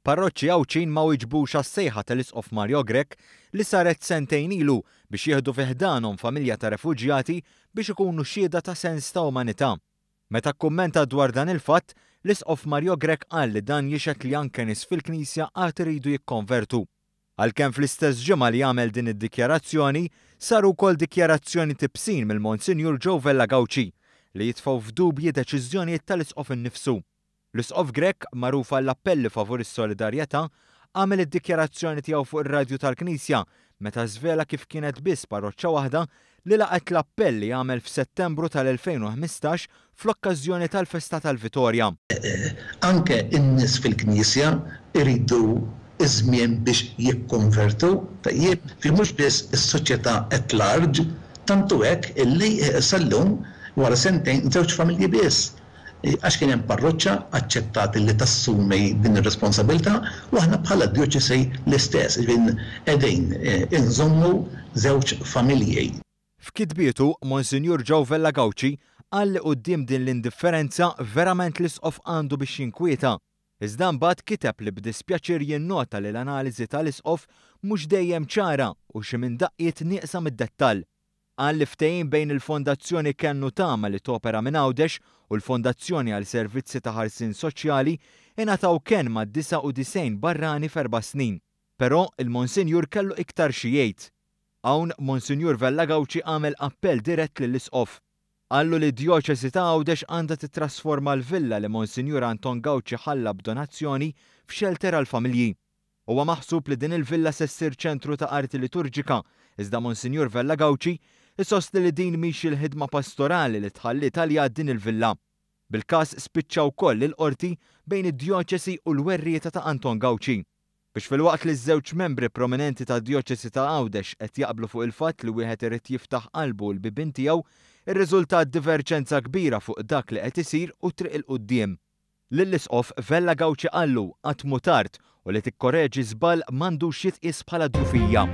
Il-parroċċi Għawċin ma wiġbux għas-sejħa tal-Isqof Mario Grech li saret sentejn ilu biex jieħdu fih ħdanhom familja ta' refuġjati biex ikunu xhieda ta' sens ta' umanità. Meta kkummenta dwar dan il-fatt, l-Isqof Mario Grech qal li dan jixek li anke nies fil-Knisja għad iridu jikkonvertu. Għalkemm fl-istess ġimgħa li jagħmel din id-dikjarazzjoni, saru wkoll dikjarazzjoni tibsin mill-Monsinjur Joe Vella-Gawci li jitfgħu f'dubji deċiżjonijiet tal-Isqof innifsu. L-Isqof Grech, magħruf għall-appelli favur is-solidarjetà, għamel id-dikjarazzjoni tiegħu fuq ir-radju tal-Knisja meta żvela kif kienet biss parroċċa waħda li laqgħet l-appell li għamel f'Settembru tal-2015 fl-okkażjoni tal-Festa tal-Vitorja. Anke n-nies fil-Knisja iridu iż-żmien biex jikkonvertu, fi mhux biss is-soċjetà at large, tantu hekk illi sallum wara sentejn żewġ familji biss. Għax kien hemm parroċċa aċċettat li tassumi din ir-responsabilità u aħna bħala djoċesi l-istess, qegħdin inżommu żewġ familji. F'kitbietu, Monsinjur Joe Vella-Gawci qal li quddiem din l-indifferenza verament l-Isqof għandu biex jinkwieta. Iżda mbagħad kiteb li b'dispjaċir jinnota li l-analiżi tal-Isqof mhux dejjem ċara u xi minn daqqiet nieqsa mid-dettall. Qal li ftehim bejn il-Fondazzjoni Kennu Tama li topera minn Għawdex u l-Fondazzjoni għal Servizzi ta' Ħarsien Soċjali ingħataw kien ma' 99 barrani f'4 snin. Però il-Monsinjur kellu iktar xi jgħid. Hawn Monsinjur Vella-Gawci għamel appell dirett lill-Isqof. Qallu li d-Djoċesi ta' Għawdex għandha titrasforma l-villa li Monsinjur Anton Gawci ħalla b'donazzjoni f'xelter għall-familji. Huwa maħsub li din il-villa se ssir ċentru ta' arti liturġika, iżda Monsinjur Vella-Gawci isosti li din mhix il-ħidma pastorali li tħallit għalija din il-villa. Bil-każ spiċċa wkoll il-qorti bejn id-Djoċesi u l-werrieta ta' Anton Gawci. Biex fil-waqt li ż-żewġ membri prominenti ta' Djoċesi ta' Għawdex qed jaqblu fuq il-fatt li wieħed irid jiftaħ qalbu l-bibien tiegħu, ir-riżultat diverġenza kbira fuq dak li qed isir u triq il-quddiem. Lill-Isqof Vella-Gawci qallu qatt mu tard u li tikkorreġi żball m'għandux jitqies bħala djufija.